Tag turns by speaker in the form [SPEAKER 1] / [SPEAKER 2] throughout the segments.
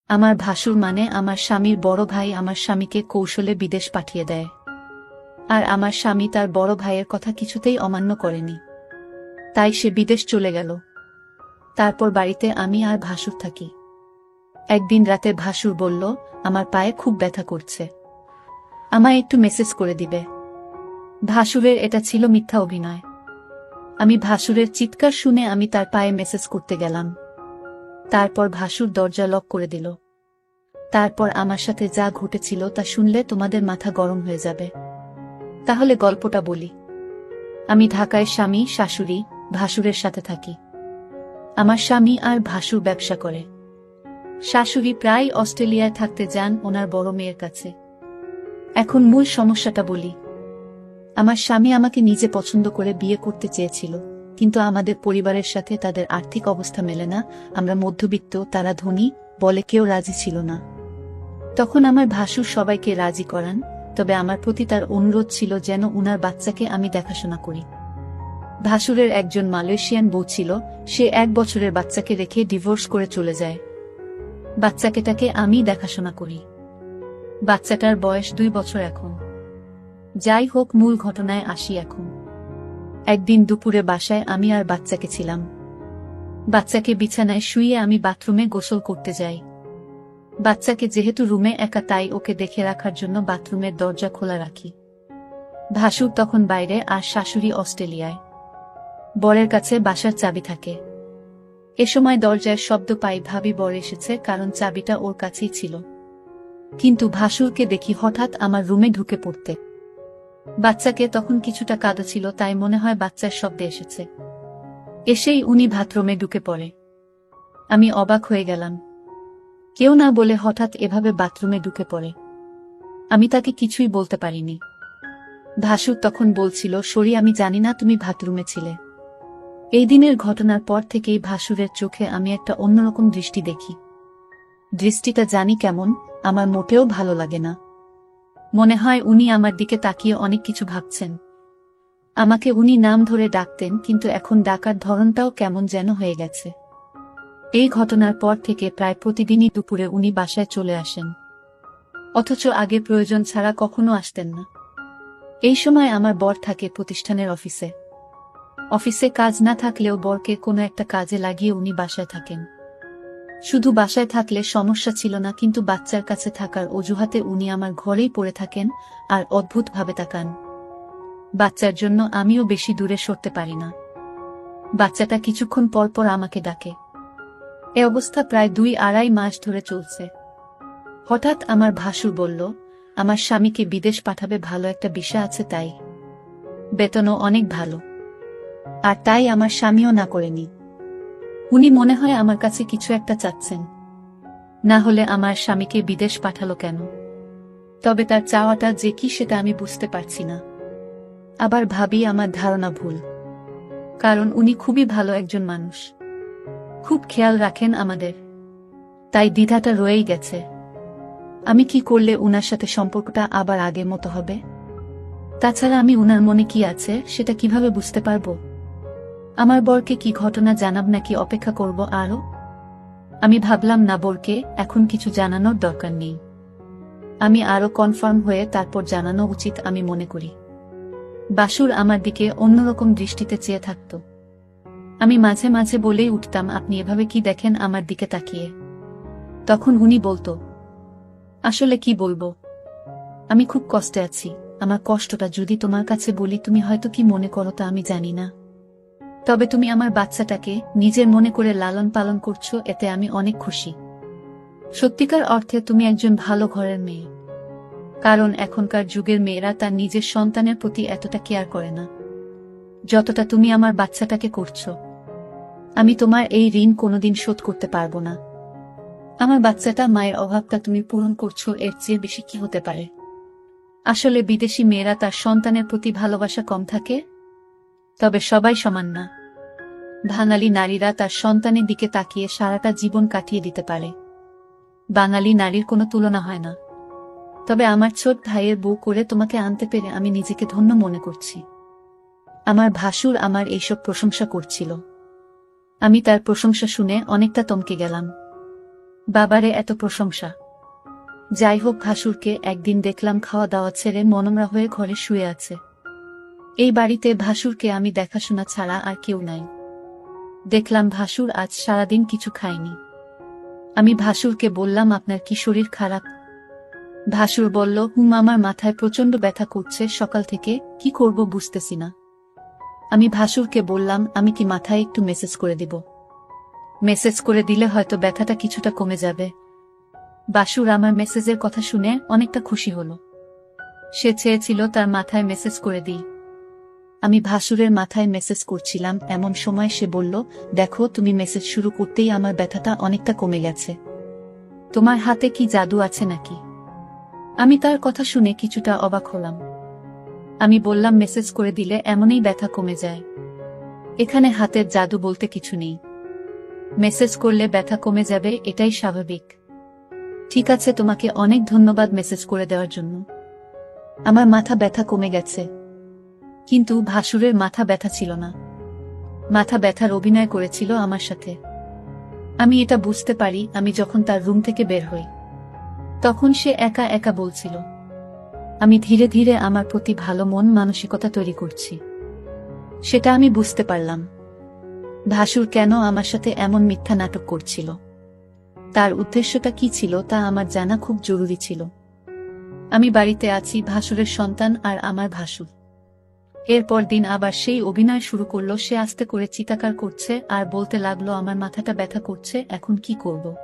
[SPEAKER 1] আমার ভাসুর মানে আমার স্বামীর বড় ভাই আমার স্বামীকে কৌশলে বিদেশ পাঠিয়ে দেয়। আর আমার স্বামী তার বড় ভাইয়ের কথা কিছুতেই অমান্য করেনি, তাই সে বিদেশ চলে গেল। তারপর বাড়িতে আমি আর ভাসুর থাকি। একদিন রাতে ভাসুর বলল, আমার পায়ে খুব ব্যথা করছে, আমায় একটু মেসেজ করে দিবে। ভাসুরের এটা ছিল মিথ্যা অভিনয়। আমি ভাসুরের চিৎকার শুনে আমি তার পায়ে মেসেজ করতে গেলাম। তারপর ভাসুর দরজা লক করে দিল। তারপর আমার সাথে যা ঘটেছিল তা শুনলে তোমাদের মাথা গরম হয়ে যাবে। তাহলে গল্পটা বলি। আমি ঢাকায় স্বামী, শাশুড়ি, ভাসুরের সাথে থাকি। আমার স্বামী আর ভাসুর ব্যবসা করে। শাশুড়ি প্রায় অস্ট্রেলিয়ায় থাকতে যান ওনার বড় মেয়ের কাছে। এখন মূল সমস্যাটা বলি। আমার স্বামী আমাকে নিজে পছন্দ করে বিয়ে করতে চেয়েছিল, কিন্তু আমাদের পরিবারের সাথে তাদের আর্থিক অবস্থা মেলে না। আমরা মধ্যবিত্ত, তারা ধনী, বলে কেউ রাজি ছিল না। তখন আমার ভাসুর সবাইকে রাজি করান, তবে আমার প্রতি তার অনুরোধ ছিল যেন উনার বাচ্চাকে আমি দেখাশোনা করি। ভাসুরের একজন মালয়েশিয়ান বউ ছিল, সে 1 বছরের বাচ্চাকে রেখে ডিভোর্স করে চলে যায়। বাচ্চাকেটাকে আমি দেখাশোনা করি। বাচ্চাটার বয়স 2 বছর এখন। যাই হোক, মূল ঘটনায় আসি এখন। একদিন দুপুরে বাসায় আমি আর বাচ্চাকে ছিলাম। বাচ্চাকে বিছানায় শুইয়ে আমি বাথরুমে গোসল করতে যাই। বাচ্চাকে যেহেতু রুমে একা, তাই ওকে দেখে রাখার জন্য বাথরুমের দরজা খোলা রাখি। ভাসুর তখন বাইরে আর শাশুড়ি অস্ট্রেলিয়ায়। বরের কাছে বাসার চাবি থাকে। এ সময় দরজার শব্দ পাই, ভাবি বর এসেছে, কারণ চাবিটা ওর কাছেই ছিল। কিন্তু ভাসুরকে দেখি হঠাৎ আমার রুমে ঢুকে পড়তে। বাচ্চাকে তখন কিছুটা কাঁদা ছিল, তাই মনে হয় বাচ্চার শব্দে এসেছে। এসেই উনি বাথরুমে ঢুকে পড়ে। আমি অবাক হয়ে গেলাম। কেউ না বলে হঠাৎ এভাবে বাথরুমে ঢুকে পড়ে। আমি তাকে কিছুই বলতে পারিনি। ভাসুর তখন বলছিল, সরি, আমি জানি না তুমি বাথরুমে ছিলে। এই দিনের ঘটনার পর থেকেই ভাসুরের চোখে আমি একটা অন্যরকম দৃষ্টি দেখি। দৃষ্টিটা জানি কেমন, আমার মোটেও ভালো লাগে না। মনে হয় উনি আমার দিকে তাকিয়ে অনেক কিছু ভাবছেন। আমাকে উনি নাম ধরে ডাকতেন, কিন্তু এখন ডাকার ধরনটাও কেমন যেন হয়ে গেছে। এই ঘটনার পর থেকে প্রায় প্রতিদিনই দুপুরে উনি বাসায় চলে আসেন, অথচ আগে প্রয়োজন ছাড়া কখনো আসতেন না। এই সময় আমার বর থাকে প্রতিষ্ঠানের অফিসে। অফিসে কাজ না থাকলেও বরকে কোনো একটা কাজে লাগিয়ে উনি বাসায় থাকেন। শুধু বাসায় থাকলে সমস্যা ছিল না, কিন্তু বাচ্চার কাছে থাকার অজুহাতে উনি আমার ঘরেই পড়ে থাকেন আর অদ্ভুতভাবে তাকান। বাচ্চার জন্য আমিও বেশি দূরে সরতে পারি না। বাচ্চাটা কিছুক্ষণ পর পর আমাকে ডাকে। এ অবস্থা প্রায় 2-2.5 মাস ধরে চলছে। হঠাৎ আমার ভাসুর বলল, আমার স্বামীকে বিদেশ পাঠাবে, ভালো একটা বিষয় আছে, তাই বেতনও অনেক ভালো। আর তাই আমার স্বামীও না করেনি। উনি মনে হয় আমার কাছে কিছু একটা চাচ্ছেন, না হলে আমার স্বামীকে বিদেশ পাঠালো কেন? তবে তার চাওয়াটা যে কি সেটা আমি বুঝতে পারছি না। আবার ভাবি আমার ধারণা ভুল, কারণ উনি খুবই ভালো একজন মানুষ, খুব খেয়াল রাখেন আমাদের। তাই দ্বিধাটা রয়েই গেছে। আমি কি করলে উনার সাথে সম্পর্কটা আবার আগের মতো হবে? তাছাড়া আমি উনার মনে কি আছে সেটা কিভাবে বুঝতে পারবো? আমার বরকে কি ঘটনা জানাব, নাকি অপেক্ষা করব আরো? আমি ভাবলাম না, বরকে এখন কিছু জানানোর দরকার নেই। আমি আরো কনফার্ম হয়ে তারপর জানানো উচিত আমি মনে করি। বাসুর আমার দিকে অন্যরকম দৃষ্টিতে চেয়ে থাকত। আমি মাঝে মাঝে বলেই উঠতাম, আপনি এভাবে কি দেখেন আমার দিকে তাকিয়ে? তখন উনি বলতো, আসলে কি বলবো, আমি খুব কষ্টে আছি। আমার কষ্টটা যদি তোমার কাছে বলি তুমি হয়তো কি মনে করো তা আমি জানি না। তবে তুমি আমার বাচ্চাটাকে নিজের মনে করে লালন পালন করছো, এতে আমি অনেক খুশি। সত্যিকার অর্থে তুমি একজন ভালো ঘরের মেয়ে। কারণ এখনকার যুগের মেয়েরা তার নিজের সন্তানের প্রতি এতটা কেয়ার করে না যতটা তুমি আমার বাচ্চাটাকে করছো। আমি তোমার এই ঋণ কোনোদিন শোধ করতে পারবো না। আমার বাচ্চাটা, মায়ের অভাবটা তুমি পূরণ করছো, এর চেয়ে বেশি কি হতে পারে? আসলে বিদেশি মেয়েরা তার সন্তানের প্রতি ভালোবাসা কম থাকে, তবে সবাই সমান না। বাঙালি নারীরা তার সন্তানের দিকে তাকিয়ে সারাটা জীবন কাটিয়ে দিতে পারে। বাঙালি নারীর কোনো তুলনা হয় না। তবে আমার ছোট ভাইয়ের বউ করে তোমাকে আনতে পেরে আমি নিজেকে ধন্য মনে করছি। আমার ভাসুর আমার এইসব প্রশংসা করছিল। আমি তার প্রশংসা শুনে অনেকটা চমকে গেলাম। বাবারে এত প্রশংসা। যাই হোক, ভাসুরকে একদিন দেখলাম খাওয়া দাওয়া ছেড়ে মনমরা হয়ে ঘরে শুয়ে আছে। এই বাড়িতে ভাসুরকে আমি দেখাশোনা ছাড়া আর কেউ নাই। দেখলাম ভাসুর আজ সারাদিন কিছু খায়নি। আমি ভাসুরকে বললাম, আপনার কি শরীর খারাপ? ভাসুর বলল, আমার মাথায় প্রচন্ড ব্যথা করছে সকাল থেকে, কি করব বুঝতেছি না। আমি ভাসুরকে বললাম, আমি কি মাথায় একটু মেসেজ করে দিব? মেসেজ করে দিলে হয়তো ব্যথাটা কিছুটা কমে যাবে। ভাসুর আমার মেসেজের কথা শুনে অনেকটা খুশি হলো। সে চেয়েছিল তার মাথায় মেসেজ করে দিই। আমি ভাসুরের মাথায় মেসেজ করছিলাম, এমন সময় সে বলল, দেখো তুমি মেসেজ শুরু করতেই আমার ব্যথাটা অনেকটা কমে গেছে। তোমার হাতে কি জাদু আছে নাকি? আমি তার কথা শুনে কিছুটা অবাক হলাম। আমি বললাম, মেসেজ করে দিলে এমনই ব্যথা কমে যায়। এখানে হাতের জাদু বলতে কিছু নেই। মেসেজ করলে ব্যথা কমে যাবে, এটাই স্বাভাবিক। ঠিক আছে, তোমাকে অনেক ধন্যবাদ মেসেজ করে দেওয়ার জন্য। আমার মাথা ব্যথা কমে গেছে। কিন্তু ভাসুরের মাথা ব্যথা ছিল না। মাথা ব্যথার অভিনয় করেছিল আমার সাথে। আমি এটা বুঝতে পারি আমি যখন তার রুম থেকে বের হই। তখন সে একা একা বলছিল, আমি ধীরে ধীরে আমার প্রতি ভালো মন মানসিকতা তৈরি করছি। সেটা আমি বুঝতে পারলাম। ভাসুর কেন আমার সাথে এমন মিথ্যা নাটক করছিল, তার উদ্দেশ্যটা কি ছিল তা আমার জানা খুব জরুরি ছিল। আমি বাড়িতে আছি, ভাসুরের সন্তান আর আমার ভাসুর। এরপর দিন আবার সেই অভিনয় শুরু করলো। সে আস্তে করে চিৎকার করছে আর বলতে লাগলো, আমার মাথাটা ব্যথা করছে, এখন কি করব?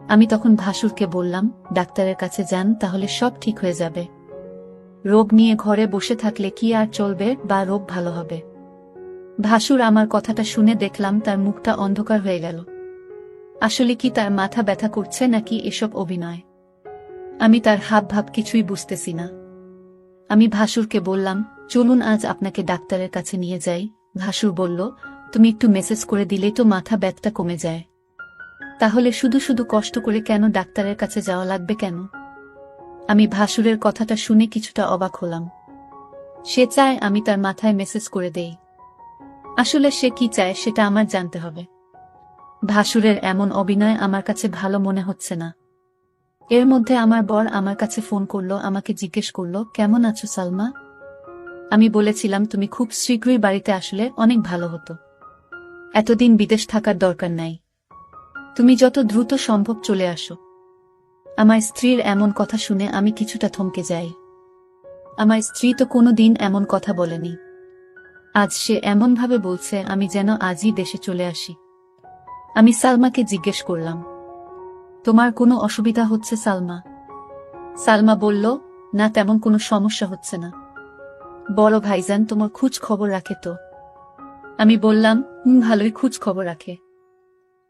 [SPEAKER 1] আমি তখন ভাসুরকে বললাম, ডাক্তারের কাছে যান, তাহলে সব ঠিক হয়ে যাবে। রোগ নিয়ে ঘরে বসে থাকলে কি আর চলবে, বা রোগ ভালো হবে? ভাসুর আমার কথাটা শুনে দেখলাম তার মুখটা অন্ধকার হয়ে গেল। আসলে কি তার মাথা ব্যথা করছে নাকি এসব অভিনয়? আমি তার হাবভাব কিছুই বুঝতেছি না। আমি ভাসুরকে বললাম, চলুন আজ আপনাকে ডাক্তারের কাছে নিয়ে যাই। ভাসুর বলল, তুমি একটু মেসেজ করে দিলেই তো মাথা ব্যথাটা কমে যায়। তাহলে শুধু শুধু কষ্ট করে কেন ডাক্তারের কাছে যাওয়া লাগবে কেন? আমি ভাসুরের কথাটা শুনে কিছুটা অবাক হলাম। সে চায় আমি তার মাথায় মেসেজ করে দেই। আসলে সে কি চায় সেটা আমার জানতে হবে। ভাসুরের এমন অভিনয় আমার কাছে ভালো মনে হচ্ছে না। এর মধ্যে আমার বর আমার কাছে ফোন করলো, আমাকে জিজ্ঞেস করলো, কেমন আছো সালমা? আমি বলেছিলাম, তুমি খুব শীঘ্রই বাড়িতে আসলে অনেক ভালো হতো। এতদিন বিদেশ থাকার দরকার নাই, তুমি যত দ্রুত সম্ভব চলে আসো। আমার স্ত্রীর এমন কথা শুনে আমি কিছুটা থমকে যাই। আমার স্ত্রী তো কোনোদিন এমন কথা বলেনি। আজ সে এমনভাবে বলছে আমি যেন আজই দেশে চলে আসি। আমি সালমাকে জিজ্ঞেস করলাম, তোমার কোনো অসুবিধা হচ্ছে সালমা? সালমা বলল, না, তেমন কোনো সমস্যা হচ্ছে না। বড় ভাইজান তোমার খোঁজ খবর রাখে তো? আমি বললাম, ভালোই খোঁজ খবর রাখে।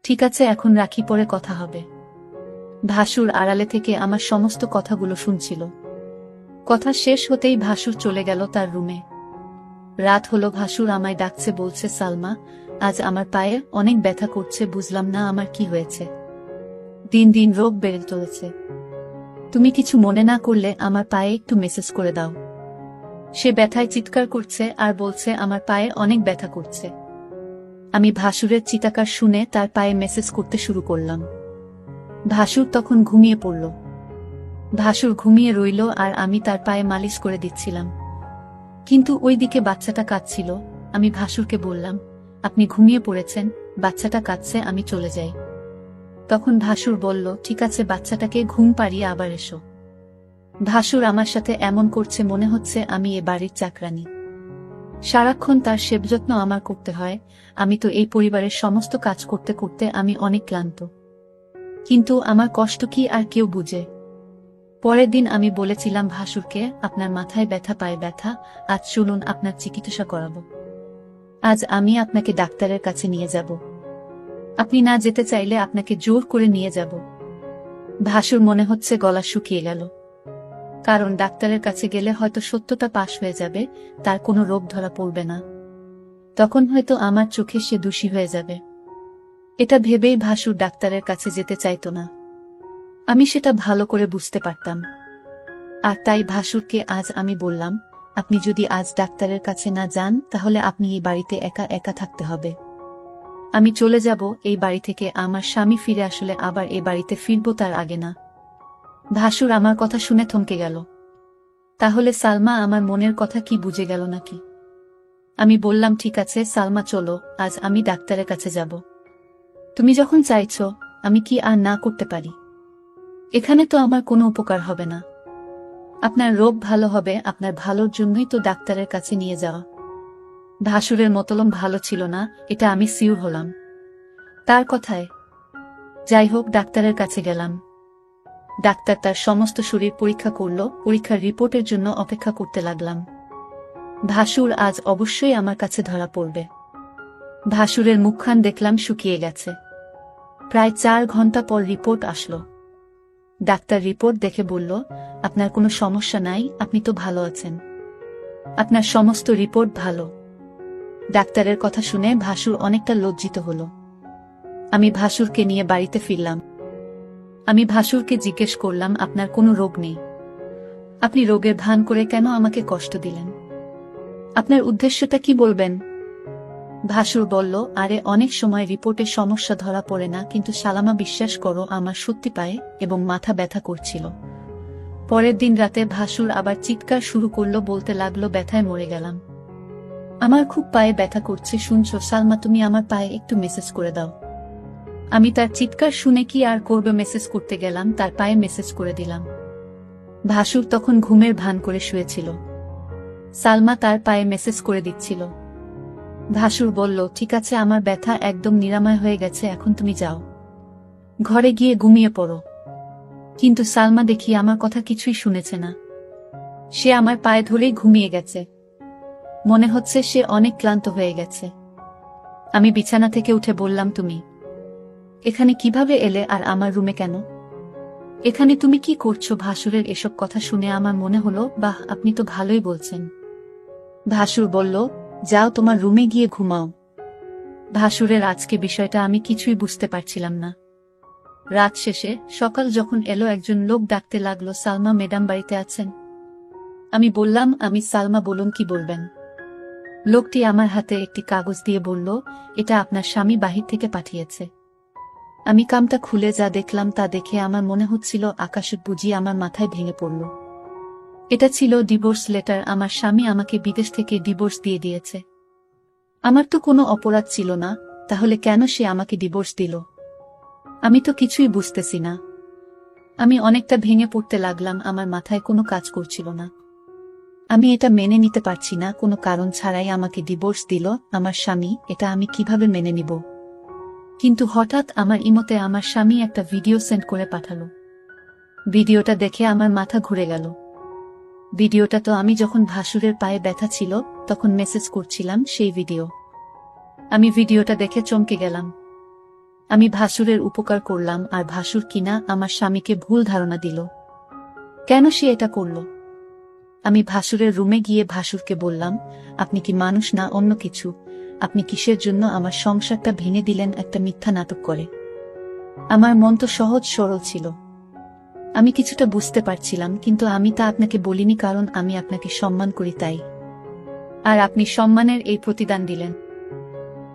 [SPEAKER 1] ঠিক আছে, এখন রাখি, পরে কথা হবে। ভাসুর আড়ালে থেকে আমার সমস্ত কথাগুলো শুনছিল। কথা শেষ হতেই ভাসুর চলে গেল তার রুমে। রাত হলো, ভাসুর আমায় ডাকছে, বলছে, সালমা, আজ আমার পায়ে অনেক ব্যথা করছে, বুঝলাম না আমার কি হয়েছে। দিন দিন রোগ বেড়ে চলেছে। তুমি কিছু মনে না করলে আমার পায়ে একটু মেসেজ করে দাও। সে ব্যথায় চিৎকার করছে আর বলছে আমার পায়ে অনেক ব্যথা করছে। আমি ভাসুরের চিৎকার শুনে তার পায়ে মেসেজ করতে শুরু করলাম। ভাসুর তখন ঘুমিয়ে পড়ল। ভাসুর ঘুমিয়ে রইল আর আমি তার পায়ে মালিশ করে দিচ্ছিলাম। কিন্তু ওইদিকে বাচ্চাটা কাঁদছিল। আমি ভাসুরকে বললাম, আপনি ঘুমিয়ে পড়েছেন, বাচ্চাটা কাঁদছে, আমি চলে যাই। তখন ভাসুর বলল, ঠিক আছে, বাচ্চাটাকে ঘুম পাড়িয়ে আবার এসো। ভাসুর আমার সাথে এমন করছে মনে হচ্ছে আমি এ বাড়ির চাকরানী। সারাক্ষণ তার সেবযত্ন আমার করতে হয়। আমি তো এই পরিবারের সমস্ত কাজ করতে করতে আমি অনেক ক্লান্ত। কিন্তু আমার কষ্ট কি আর কেউ বুঝে? পরের দিন আমি বলেছিলাম ভাসুরকে, আপনার মাথায় ব্যথা, পায়ে ব্যথা, আজ চলুন আপনার চিকিৎসা করাবো। আজ আমি আপনাকে ডাক্তারের কাছে নিয়ে যাব। আপনি না যেতে চাইলে আপনাকে জোর করে নিয়ে যাব। ভাসুর মনে হচ্ছে গলা শুকিয়ে গেল। কারণ ডাক্তারের কাছে গেলে হয়তো সত্যটা পাশ হয়ে যাবে, তার কোনো রোগ ধরা পড়বে না। তখন হয়তো আমার চোখে সে দোষী হয়ে যাবে। এটা ভেবেই ভাসুর ডাক্তারের কাছে যেতে চাইতো না। আমি সেটা ভালো করে বুঝতে পারতাম। আর তাই ভাসুরকে আজ আমি বললাম, আপনি যদি আজ ডাক্তারের কাছে না যান তাহলে আপনি এই বাড়িতে একা একা থাকতে হবে। আমি চলে যাব এই বাড়ি থেকে, আমার স্বামী ফিরে আসলে আবার এ বাড়িতে ফিরব তার আগে না। ভাসুর আমার কথা শুনে থমকে গেল। তাহলে সালমা আমার মনের কথা কি বুঝে গেল নাকি? আমি বললাম, ঠিক আছে সালমা, চলো, আজ আমি ডাক্তারের কাছে যাব। তুমি যখন চাইছো, আমি কি আর না করতে পারি? এখানে তো আমার কোনো উপকার হবে না। আপনার রোগ ভালো হবে, আপনার ভালোর জন্যই তো ডাক্তারের কাছে নিয়ে যাওয়া। ভাসুরের মতলব ভালো ছিল না, এটা আমি সিউর হলাম তার কথায়। যাই হোক, ডাক্তারের কাছে গেলাম। ডাক্তার তার সমস্ত শরীর পরীক্ষা করল, পরীক্ষার রিপোর্টের জন্য অপেক্ষা করতে লাগলাম। ভাসুর আজ অবশ্যই আমার কাছে ধরা পড়বে। ভাসুরের মুখখান দেখলাম শুকিয়ে গেছে। প্রায় 4 ঘন্টা পর রিপোর্ট আসলো। ডাক্তার রিপোর্ট দেখে বলল, আপনার কোনো সমস্যা নাই, আপনি তো ভালো আছেন, আপনার সমস্ত রিপোর্ট ভালো। ডাক্তারের কথা শুনে ভাসুর অনেকটা লজ্জিত হল। আমি ভাসুরকে নিয়ে বাড়িতে ফিরলাম। আমি ভাসুরকে জিজ্ঞেস করলাম, আপনার কোনো রোগ নেই, আপনি রোগের ভান করে কেন আমাকে কষ্ট দিলেন? আপনার উদ্দেশ্যটা কি বলবেন? ভাসুর বলল, আরে অনেক সময় রিপোর্টে সমস্যা ধরা পড়ে না, কিন্তু সালামা, বিশ্বাস করো আমার সত্যি পায়ে এবং মাথা ব্যথা করছিল। পরের দিন রাতে ভাসুর আবার চিৎকার শুরু করলো, বলতে লাগলো, ব্যথায় মরে গেলাম, আমার খুব পায়ে ব্যথা করছে, শুনছো সালমা, তুমি আমার পায়ে একটু মেসেজ করে দাও। আমি তার চিৎকার শুনে কি আর করবে, মেসেজ করতে গেলাম, তার পায়ে মেসেজ করে দিলাম। ভাসুর তখন ঘুমের ভান করে শুয়েছিল। সালমা তার পায়ে মেসেজ করে দিচ্ছিল। ভাসুর বলল, ঠিক আছে, আমার ব্যথা একদম নিরাময় হয়ে গেছে, এখন তুমি যাও, ঘরে গিয়ে ঘুমিয়ে পড়ো। কিন্তু সালমা দেখি আমার কথা কিছুই শুনেছে না। সে আমার পায়ে ধরেই ঘুমিয়ে গেছে। মনে হচ্ছে সে অনেক ক্লান্ত হয়ে গেছে। আমি বিছানা থেকে উঠে বললাম, তুমি এখানে কিভাবে এলে, আর আমার রুমে কেন? এখানে তুমি কি করছো? ভাসুরের এসব কথা শুনে আমার মনে হলো, বাহ, আপনি তো ভালোই বলছেন। ভাসুর বলল, যাও, তোমার রুমে গিয়ে ঘুমাও। ভাসুরের আজকে বিষয়টা আমি কিছুই বুঝতে পারছিলাম না। রাত শেষে সকাল যখন এলো, একজন লোক ডাকতে লাগলো, সালমা ম্যাডাম বাড়িতে আছেন? আমি বললাম, আমি সালমা, বলুন কি বলবেন। লোকটি আমার হাতে একটি কাগজ দিয়ে বলল, এটা আপনার স্বামী বাহির থেকে পাঠিয়েছে। আমি কামটা খুলে যা দেখলাম তা দেখে আমার মনে হচ্ছিল আকাশের বুঝি আমার মাথায় ভেঙে পড়ল। এটা ছিল ডিভোর্স লেটার। আমার স্বামী আমাকে বিদেশ থেকে ডিভোর্স দিয়ে দিয়েছে। আমার তো কোনো অপরাধ ছিল না, তাহলে কেন সে আমাকে ডিভোর্স দিল? আমি তো কিছুই বুঝতেছি না। আমি অনেকটা ভেঙে পড়তে লাগলাম, আমার মাথায় কোনো কাজ করছিল না। আমি এটা মেনে নিতে পারছি না, কোনো কারণ ছাড়াই আমাকে ডিভোর্স দিল আমার স্বামী, এটা আমি কিভাবে মেনে নিব? কিন্তু হঠাৎ আমার ইমোতে আমার স্বামী একটা ভিডিও সেন্ড করে পাঠালো। ভিডিওটা দেখে আমার মাথা ঘুরে গেল। ভিডিওটা তো আমি যখন ভাসুরের পায়ে ব্যথা ছিল তখন মেসেজ করছিলাম, সেই ভিডিও। আমি ভিডিওটা দেখে চমকে গেলাম। আমি ভাসুরের উপকার করলাম, আর ভাসুর কিনা আমার স্বামীকে ভুল ধারণা দিল। কেন সে এটা করল? আমি ভাসুরের রুমে গিয়ে ভাসুরকে বললাম, আপনি কি মানুষ না অন্য কিছু? আপনি কিসের জন্য আমার সংসারটা ভেঙে দিলেন একটা মিথ্যা নাটক করে? আমার মন তো সহজ সরল ছিল, আমি কিছুটা বুঝতে পারছিলাম, কিন্তু আমি তা আপনাকে বলিনি, কারণ আমি আপনাকে সম্মান করি তাই। আর আপনি সম্মানের এই প্রতিদান দিলেন।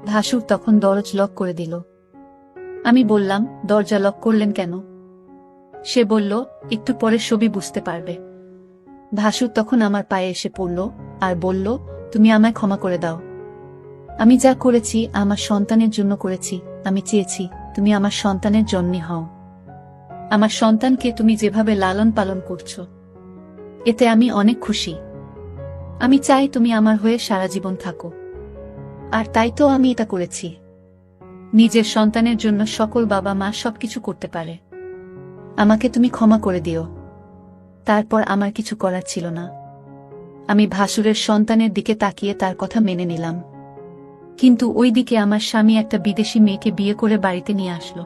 [SPEAKER 1] ভাসুর তখন দরজা লক করে দিল। আমি বললাম, দরজা লক করলেন কেন? সে বলল, একটু পরে সবই বুঝতে পারবে। ভাসুর তখন আমার পায়ে এসে পড়ল আর বলল, তুমি আমায় ক্ষমা করে দাও। আমি যা করেছি আমার সন্তানের জন্য করেছি। আমি চেয়েছি তুমি আমার সন্তানের জন্মই হও। আমার সন্তানকে তুমি যেভাবে লালন পালন করছো, এতে আমি অনেক খুশি। আমি চাই তুমি আমার হয়ে সারা জীবন থাকো। আর তাই তো আমি এটা করেছি। নিজের সন্তানের জন্য সকল বাবা মা সবকিছু করতে পারে। আমাকে তুমি ক্ষমা করে দিও। তারপর আমার কিছু করার ছিল না। আমি ভাসুরের সন্তানের দিকে তাকিয়ে তার কথা মেনে নিলাম। কিন্তু ওই দিকে আমার স্বামী একটা বিদেশি মেয়েকে বিয়ে করে বাড়িতে নিয়ে আসলো।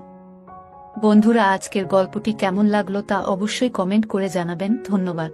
[SPEAKER 1] বন্ধুরা, আজকের গল্পটি কেমন লাগলো তা অবশ্যই কমেন্ট করে জানাবেন। ধন্যবাদ।